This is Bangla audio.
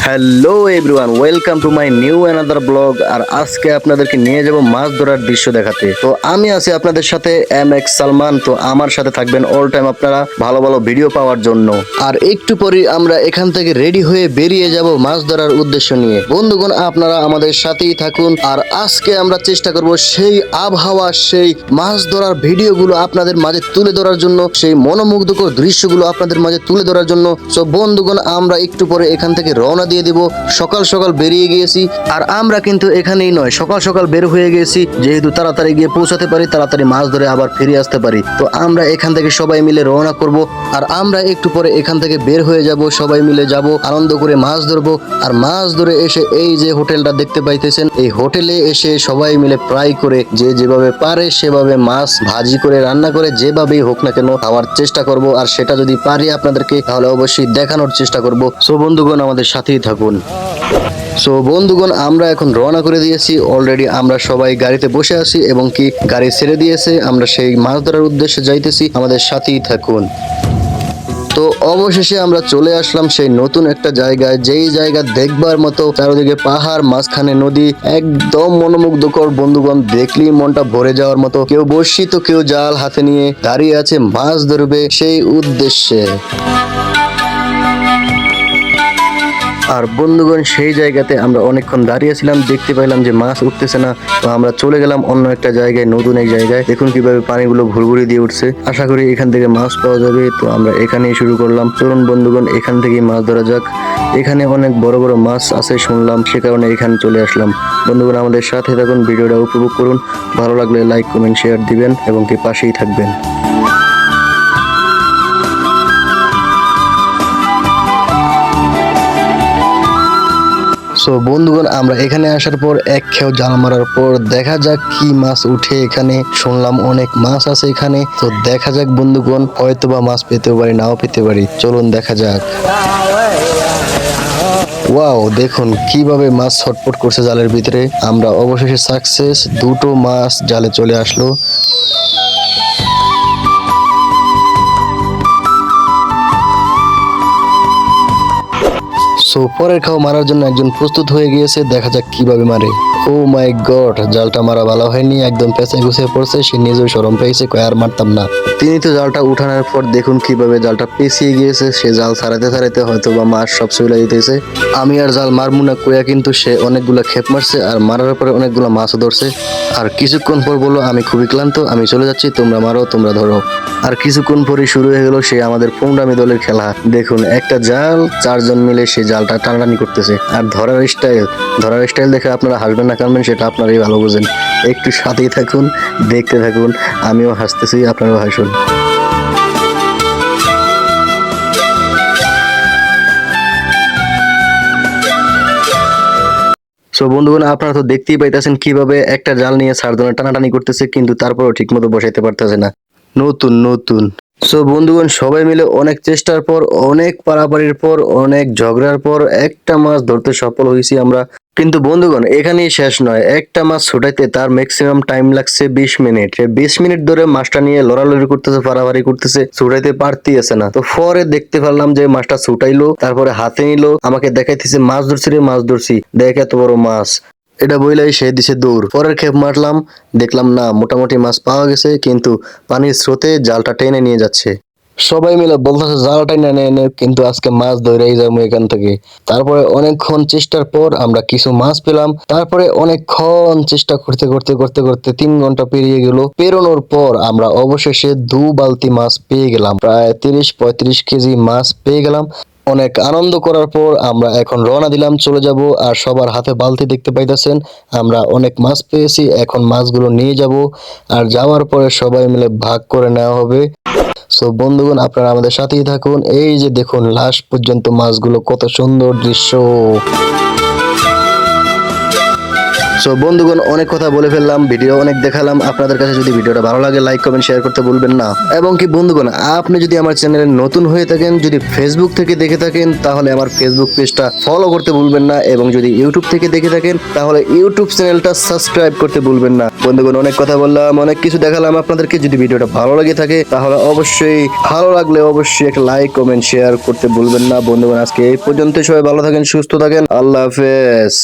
Hello everyone, welcome to my new another blog. আর আজকে আপনাদেরকে নিয়ে যাব মাছ ধরার দৃশ্য দেখাতে। তো আমি আছি আপনাদের সাথে MX সালমান। তো আমার সাথে থাকবেন অল টাইম আপনারা ভালো ভালো ভিডিও পাওয়ার জন্য। আর একটু পরেই আমরা এখান থেকে রেডি হয়ে বেরিয়ে যাব মাছ ধরার উদ্দেশ্য নিয়ে। বন্ধুগণ, আপনারা আমাদের সাথেই থাকুন। আর আজকে আমরা চেষ্টা করব সেই আবহাওয়া, সেই মাছ ধরার ভিডিওগুলো আপনাদের মাঝে তুলে ধরার জন্য, সেই মনোমুগ্ধকর দৃশ্যগুলো আপনাদের মাঝে তুলে ধরার জন্য। সো বন্ধুগণ, আমরা একটু পরে এখান থেকে রওনা দিয়ে দিব। সকাল সকাল বেরিয়ে গিয়েছি। আর আমরা কিন্তু এখানেই নয়, সকাল সকাল বের হয়ে গেছি, যেহেতু তাড়াতাড়ি গিয়ে পৌঁছাতে পারি, তাড়াতাড়ি মাছ ধরে আবার ফিরে আসতে পারি। তো আমরা এখান থেকে সবাই মিলে রওনা করব। আর আমরা একটু পরে এখান থেকে বের হয়ে যাব, সবাই মিলে যাব, আনন্দ করে মাছ ধরবো। আর মাছ ধরে এসে এই যে হোটেলটা দেখতে পাইতেছেন, এই হোটেলে এসে সবাই মিলে ফ্রাই করে, যে যেভাবে পারে সেভাবে মাছ ভাজি করে, রান্না করে, যেভাবেই হোক না কেন খাওয়ার চেষ্টা করব। আর সেটা যদি পারি আপনাদেরকে, তাহলে অবশ্যই দেখানোর চেষ্টা করব। সো বন্ধুগণ, আমাদের সাথেই থাকুন। সো বন্ধুগণ, আমরা এখন রওনা করে দিয়েছি অলরেডি। আমরা সবাই গাড়িতে বসে আছি এবং কি গাড়ি ছেড়ে দিয়েছে। আমরা সেই মাছ ধরার উদ্দেশ্যে যাইতেছি, আমাদের সাথেই থাকুন। তো অবশেষে আমরা চলে আসলাম সেই নতুন একটা জায়গায়, যেই জায়গা দেখবার মতো, চারিদিকে পাহাড়, মাঝখানে নদী, একদম মনোমুগ্ধকর। বন্ধুগণ, দেখলেই মনটা ভরে যাওয়ার মতো। কেউ বড়শি তো কেউ জাল হাতে নিয়ে দাঁড়িয়ে আছে মাছ ধরবে সেই উদ্দেশ্যে। আর বন্ধুগণ, সেই জায়গাতে আমরা অনেকক্ষণ দাঁড়িয়েছিলাম, দেখতে পাইলাম যে মাছ উঠতেছে না। তো আমরা চলে গেলাম অন্য একটা জায়গায়, নতুন এক জায়গায়। দেখুন কিভাবে পানিগুলো ভুরভুরি দিয়ে উঠছে। আশা করি এখান থেকে মাছ পাওয়া যাবে। তো আমরা এখানেই শুরু করলাম। চলুন বন্ধুগণ, এখান থেকেই মাছ ধরা যাক। এখানে অনেক বড় বড় মাছ আছে শুনলাম, সে কারণে এখানে চলে আসলাম। বন্ধুগণ, আমাদের সাথে থাকুন, ভিডিওটা উপভোগ করুন। ভালো লাগলে লাইক, কমেন্ট, শেয়ার দিবেন এবং কি পাশেই থাকবেন। সো বন্ধুগণ, আমরা এখানে আসার পর এক খেও জাল মারার পর দেখা যাক কি মাছ উঠে। এখানে শুনলাম অনেক মাছ আছে এখানে। তো দেখা যাক বন্ধুগণ, হয়তো বা মাছ পেতেও পারি, নাও পেতে পারি। চলুন দেখা যাক। ওয়াও, দেখুন কিভাবে মাছ ছটপট করছে জালের ভিতরে। আমরা অবশেষে সাকসেস, দুটো মাছ জালে চলে আসলো। সো পরের খাও মারার জন্য একজন প্রস্তুত হয়ে গিয়েছে, দেখা যাক কিভাবে মারে। ও মাই গড, জালটা মারা ভালো হয়নি, একদম পেঁচে গুছিয়ে পড়ছে। সে নিজেও শরম পেয়েছে, কয় আর মারতাম না। তিনি তো জালটা উঠানোর পর দেখুন কিভাবে জালটা পেঁচিয়ে গিয়েছে। সে জাল ছাড়াতে ছাড়াতে হয়তো বা মাছ সব চলে যেতেছে। আমি আর জাল মারবো না কইয়া কিন্তু সে অনেকগুলা খেপ মারছে, আর মারার পরে অনেকগুলো মাছও ধরছে। আর কিছুক্ষণ পর বললো, আমি খুবই ক্লান্ত, আমি চলে যাচ্ছি, তোমরা মারো, তোমরা ধরো। আর কিছুক্ষণ পরে শুরু হয়ে গেল সে আমাদের পৌঁডামি দলের খেলা। দেখুন, একটা জাল, চারজন মিলে সে জালটা টানাটানি করতেছে। আর ধরার স্টাইল দেখে আপনারা হাসবেন না কানবেন, সেটা আপনারাই ভালো বোঝেন। একটু সাথেই থাকুন, দেখতে থাকুন। আমিও হাসতেছি, আপনারাও হাসুন। সো বন্ধুগণ, আপনারা তো দেখতেই পাইতেছেন কিভাবে একটা জাল নিয়ে চারজনে টানাটানি করতেছে, কিন্তু তারপরও ঠিক মতো বসাইতে পারতেছে না। নতুন। সো বন্ধুগণ, সবাই মিলে অনেক চেষ্টার পর, অনেক পারাপারির পর, অনেক ঝগড়ার পর একটা মাছ ধরতে সফল হয়েছি আমরা। কিন্তু বন্ধুগণ, এখানেই শেষ নয়। একটা মাছ ছুটাইতে তার ম্যাক্সিমাম টাইম লাগছে 20 মিনিট। 20 মিনিট ধরে মাছটা নিয়ে লড়ালড়ি করতেছে, পারাপারি করতেছে, ছুটাইতে পারতেছে না। তো পরে দেখতে পারলাম যে মাছটা ছুটাইলো, তারপরে হাতে নিল, আমাকে দেখাইতেছে মাছ ধরছি রে, মাছ ধরছি, দেখ এত বড় মাছ। এটা বইলাই সে দিছে দৌড়। পরের খেপ মারলাম, দেখলাম না, মোটামুটি মাছ পাওয়া গেছে, কিন্তু পানির স্রোতে জালটা টেনে নিয়ে যাচ্ছে। সবাই মিলে বলতেছে জালটা টেনে নে, কিন্তু আজকে মাছ ধরেই যাবো এখান থেকে। তারপরে অনেকক্ষণ চেষ্টার পর আমরা কিছু মাছ পেলাম। তারপরে অনেকক্ষণ চেষ্টা করতে করতে করতে করতে 3 ঘন্টা পেরিয়ে গেল। পেরোনোর পর আমরা অবশেষে 2 বালতি মাছ পেয়ে গেলাম, প্রায় 30-35 কেজি মাছ পেয়ে গেলাম। অনেক আনন্দ করার পর আমরা এখন রওনা দিলাম, চলে যাব। আর সবার হাতে বালতি দেখতে পাইতেছেন, আমরা অনেক মাছ পেয়েছি। এখন মাছগুলো নিয়ে যাব, আর যাওয়ার পরে সবাই মিলে ভাগ করে নেওয়া হবে। সো বন্ধুগণ, আপনারা আমাদের সাথেই থাকুন। এই যে দেখুন, লাস্ট পর্যন্ত মাছগুলো, কত সুন্দর দৃশ্য। সো বন্ধুগণ, অনেক কথা বলে ফেললাম, ভিডিও অনেক দেখালাম। আপনাদের কাছে যদি ভিডিওটা ভালো লাগে লাইক কমেন্ট শেয়ার করতে ভুলবেন না। এবং কি বন্ধুগণ, আপনি যদি আমার চ্যানেলে নতুন হয়ে থাকেন, যদি ফেসবুক থেকে দেখে থাকেন, তাহলে আমার ফেসবুক পেজটা ফলো করতে ভুলবেন না। এবং যদি ইউটিউব থেকে দেখে থাকেন, তাহলে ইউটিউব চ্যানেলটা সাবস্ক্রাইব করতে ভুলবেন না। বন্ধুগণ, অনেক কথা বললাম, অনেক কিছু দেখালাম আপনাদেরকে। যদি ভিডিওটা ভালো লাগে থাকে, তাহলে অবশ্যই ভালো লাগলে অবশ্যই একটা লাইক কমেন্ট শেয়ার করতে ভুলবেন না। বন্ধুগণ, আজকে এই পর্যন্ত। সবাই ভালো থাকেন, সুস্থ থাকেন, আল্লাহ হাফেজ।